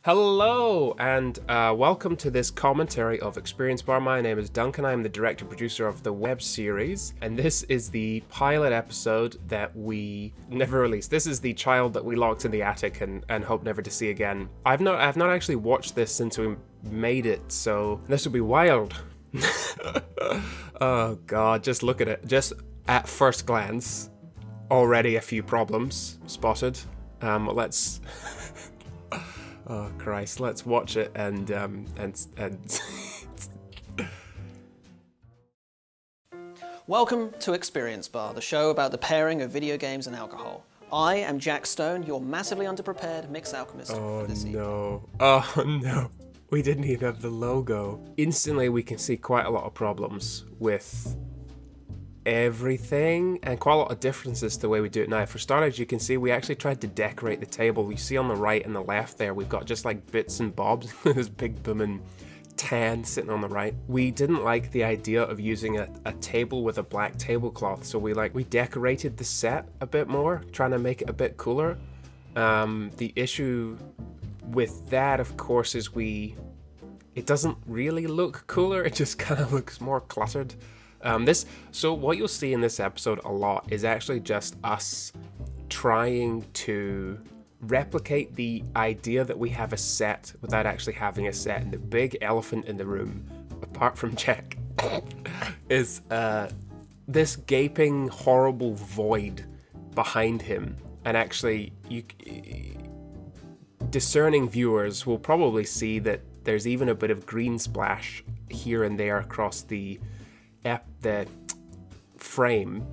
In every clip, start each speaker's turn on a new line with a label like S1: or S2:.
S1: Hello and welcome to this commentary of Experience Bar. My name is Duncan. I'm the director producer of the web series, and this is the pilot episode that we never released. This is the child that we locked in the attic and hope never to see again. I've not actually watched this since we made it, so this will be wild. Oh god, just look at it. Just at first glance, already a few problems spotted. Let's. Oh Christ, let's watch it and
S2: Welcome to Experience Bar, the show about the pairing of video games and alcohol. I am Jack Stone, your massively underprepared mixed alchemist for this evening.
S1: Oh no. We didn't even have the logo. Instantly we can see quite a lot of problems with everything and quite a lot of differences to the way we do it now. For starters, you can see we actually tried to decorate the table. You see on the right and the left there, we've got just like bits and bobs. This big booming tan sitting on the right. We didn't like the idea of using a table with a black tablecloth, so we decorated the set a bit more, trying to make it a bit cooler. The issue with that, of course, is it doesn't really look cooler. It just kind of looks more cluttered. So what you'll see in this episode a lot is actually just us trying to replicate the idea that we have a set without actually having a set. And the big elephant in the room, apart from Jack, is this gaping, horrible void behind him. And actually, discerning viewers will probably see that there's even a bit of green splash here and there across the frame,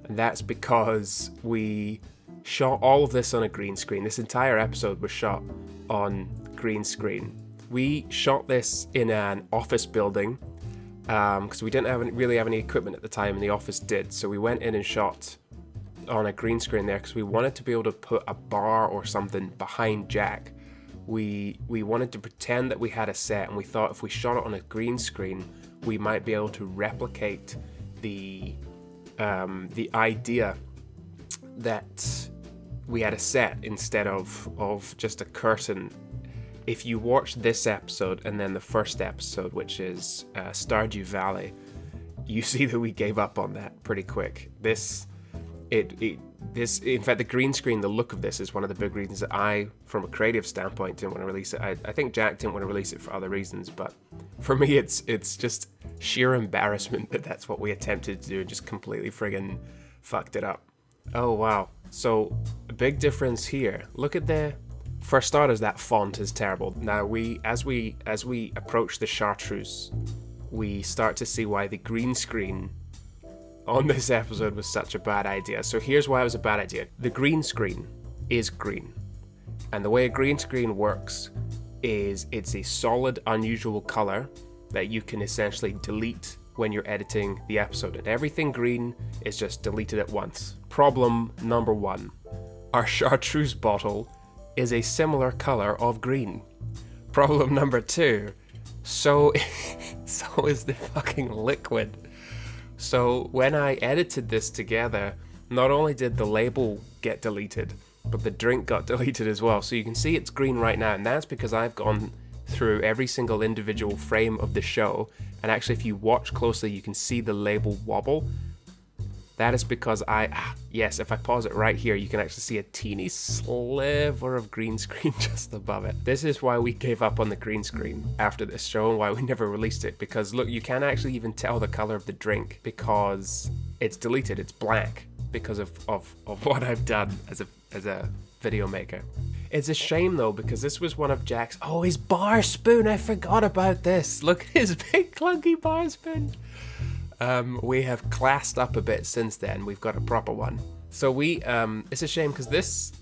S1: and that's because we shot all of this on a green screen. This entire episode was shot on green screen. We shot this in an office building because we didn't really have any equipment at the time, and the office did, so we went in and shot on a green screen there because we wanted to be able to put a bar or something behind Jack. We wanted to pretend that we had a set, and we thought if we shot it on a green screen, we might be able to replicate the idea that we had a set instead of just a curtain. If you watch this episode and then the first episode, which is Stardew Valley, you see that we gave up on that pretty quick. In fact, the green screen, the look of this is one of the big reasons that I, from a creative standpoint, didn't want to release it. I think Jack didn't want to release it for other reasons, but for me, it's just sheer embarrassment that that's what we attempted to do and just completely friggin' fucked it up. Oh wow. So a big difference here. Look at for starters, that font is terrible. Now as we approach the chartreuse, we start to see why the green screen on this episode was such a bad idea. So here's why it was a bad idea. The green screen is green. And the way a green screen works is it's a solid, unusual color that you can essentially delete when you're editing the episode. And everything green is just deleted at once. Problem number one. Our chartreuse bottle is a similar color of green. Problem number two. So is the fucking liquid. So when I edited this together, not only did the label get deleted, but the drink got deleted as well. So you can see it's green right now, and that's because I've gone through every single individual frame of the show, and actually if you watch closely you can see the label wobble. That is because yes, if I pause it right here, you can actually see a teeny sliver of green screen just above it. This is why we gave up on the green screen after this show and why we never released it, because look, you can't actually even tell the color of the drink because it's deleted, it's black because of what I've done as a video maker. It's a shame though, because this was one of Jack's, his bar spoon, I forgot about this. Look at his big clunky bar spoon. We have classed up a bit since then. We've got a proper one. So it's a shame because this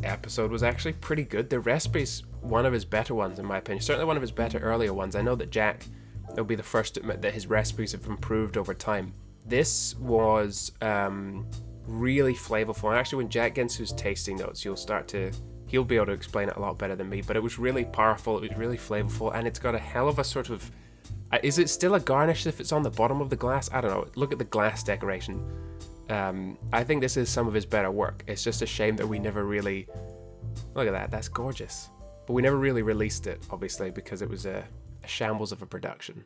S1: episode was actually pretty good. The recipe's one of his better ones in my opinion. Certainly one of his better earlier ones. I know that Jack will be the first to admit that his recipes have improved over time. This was really flavorful. And actually when Jack gets his tasting notes, he'll be able to explain it a lot better than me. But it was really powerful, it was really flavorful, and it's got a hell of a sort of... Is it still a garnish if it's on the bottom of the glass? I don't know. Look at the glass decoration. I think this is some of his better work. It's just a shame that we never really... Look at that. That's gorgeous. but we never really released it, obviously, because it was a shambles of a production.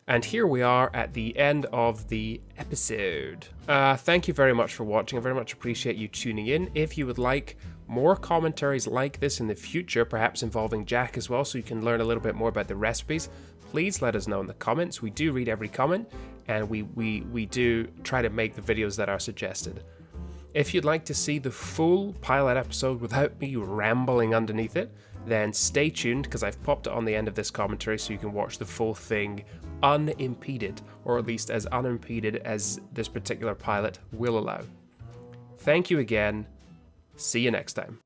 S1: And here we are at the end of the episode. Thank you very much for watching. I very much appreciate you tuning in. If you would like more commentaries like this in the future, perhaps involving Jack as well, so you can learn a little bit more about the recipes, please let us know in the comments. We do read every comment, and we do try to make the videos that are suggested. If you'd like to see the full pilot episode without me rambling underneath it, then stay tuned, because I've popped it on the end of this commentary so you can watch the full thing unimpeded, or at least as unimpeded as this particular pilot will allow. Thank you again. See you next time.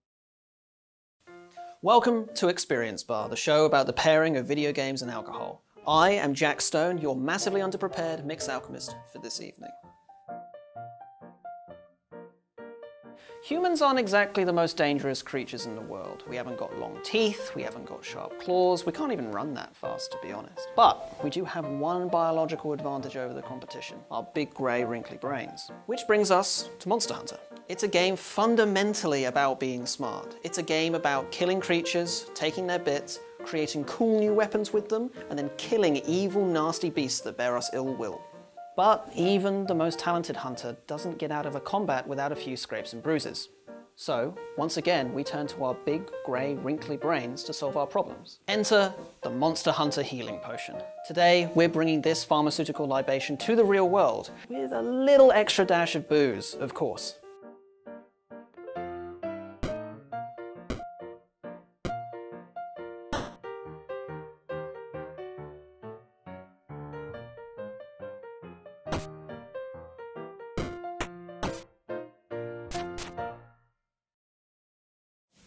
S2: Welcome to Experience Bar, the show about the pairing of video games and alcohol. I am Jack Stone, your massively underprepared mixed alchemist for this evening. Humans aren't exactly the most dangerous creatures in the world. We haven't got long teeth, we haven't got sharp claws, we can't even run that fast, to be honest. But we do have one biological advantage over the competition, our big grey wrinkly brains. Which brings us to Monster Hunter. It's a game fundamentally about being smart. It's a game about killing creatures, taking their bits, creating cool new weapons with them, and then killing evil, nasty beasts that bear us ill will. But even the most talented hunter doesn't get out of a combat without a few scrapes and bruises. So, once again, we turn to our big, grey, wrinkly brains to solve our problems. Enter the Monster Hunter Healing Potion. Today, we're bringing this pharmaceutical libation to the real world, with a little extra dash of booze, of course.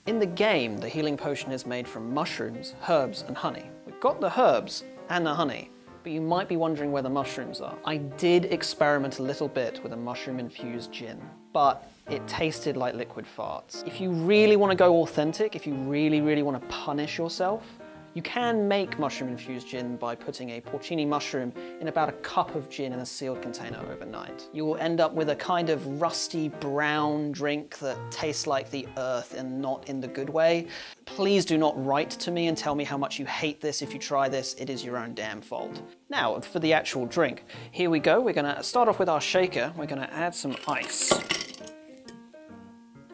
S2: In the game, the healing potion is made from mushrooms, herbs, and honey. We've got the herbs and the honey, but you might be wondering where the mushrooms are. I did experiment a little bit with a mushroom-infused gin, but it tasted like liquid farts. If you really want to go authentic, if you really want to punish yourself, you can make mushroom-infused gin by putting a porcini mushroom in about a cup of gin in a sealed container overnight. You will end up with a kind of rusty brown drink that tastes like the earth and not in the good way. Please do not write to me and tell me how much you hate this if you try this. It is your own damn fault. Now, for the actual drink. Here we go. We're going to start off with our shaker. We're going to add some ice.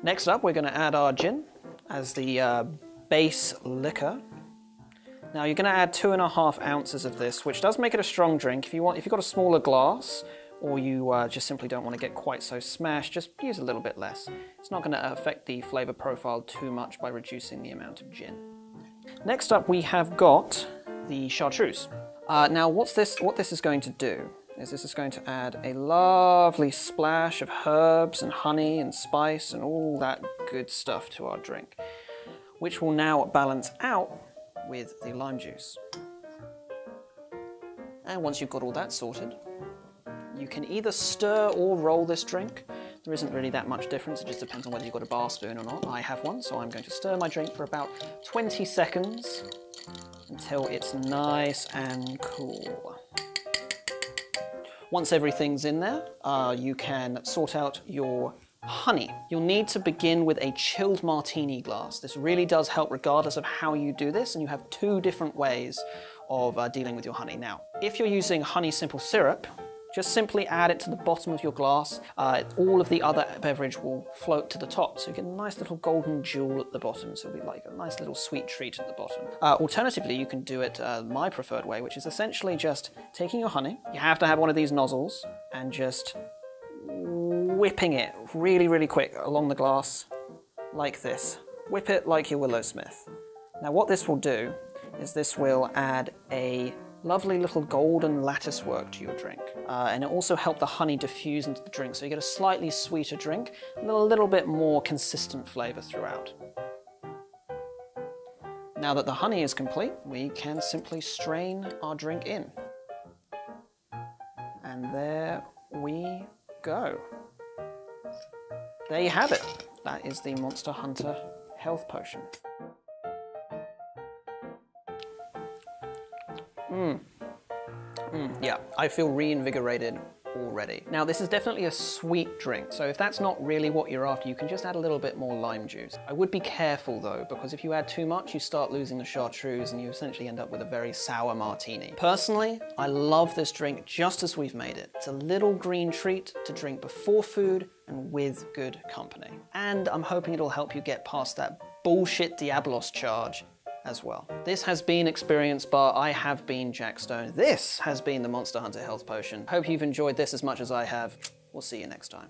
S2: Next up, we're going to add our gin as the base liquor. Now you're going to add 2.5 ounces of this, which does make it a strong drink. If you've got a smaller glass, or you just simply don't want to get quite so smashed, just use a little bit less. It's not going to affect the flavor profile too much by reducing the amount of gin. Next up, we have got the chartreuse. Now what this is going to do is this is going to add a lovely splash of herbs and honey and spice and all that good stuff to our drink, which will now balance out with the lime juice. And once you've got all that sorted, you can either stir or roll this drink. There isn't really that much difference, it just depends on whether you've got a bar spoon or not. I have one, so I'm going to stir my drink for about 20 seconds until it's nice and cool. Once everything's in there, you can sort out your honey. You'll need to begin with a chilled martini glass. This really does help regardless of how you do this, and you have 2 different ways of dealing with your honey. Now, if you're using honey simple syrup, just simply add it to the bottom of your glass. All of the other beverage will float to the top, so you get a nice little golden jewel at the bottom, so it'll be like a nice little sweet treat at the bottom. Alternatively, you can do it my preferred way, which is essentially just taking your honey. You have to have one of these nozzles, and just whipping it really quick along the glass like this. Whip it like you're Willow Smith. Now what this will do is this will add a lovely little golden lattice work to your drink. And it also helps the honey diffuse into the drink, so you get a slightly sweeter drink and a little bit more consistent flavor throughout. Now that the honey is complete, we can simply strain our drink in. And there we go. There you have it. That is the Monster Hunter Health Potion. Yeah, I feel reinvigorated already. Now, this is definitely a sweet drink, so if that's not really what you're after, you can just add a little bit more lime juice. I would be careful though, because if you add too much, you start losing the chartreuse and you essentially end up with a very sour martini. Personally, I love this drink just as we've made it. It's a little green treat to drink before food and with good company. And I'm hoping it'll help you get past that bullshit Diablos charge as well. This has been Experience Bar. I have been Jack Stone. This has been the Monster Hunter Health Potion. Hope you've enjoyed this as much as I have. We'll see you next time.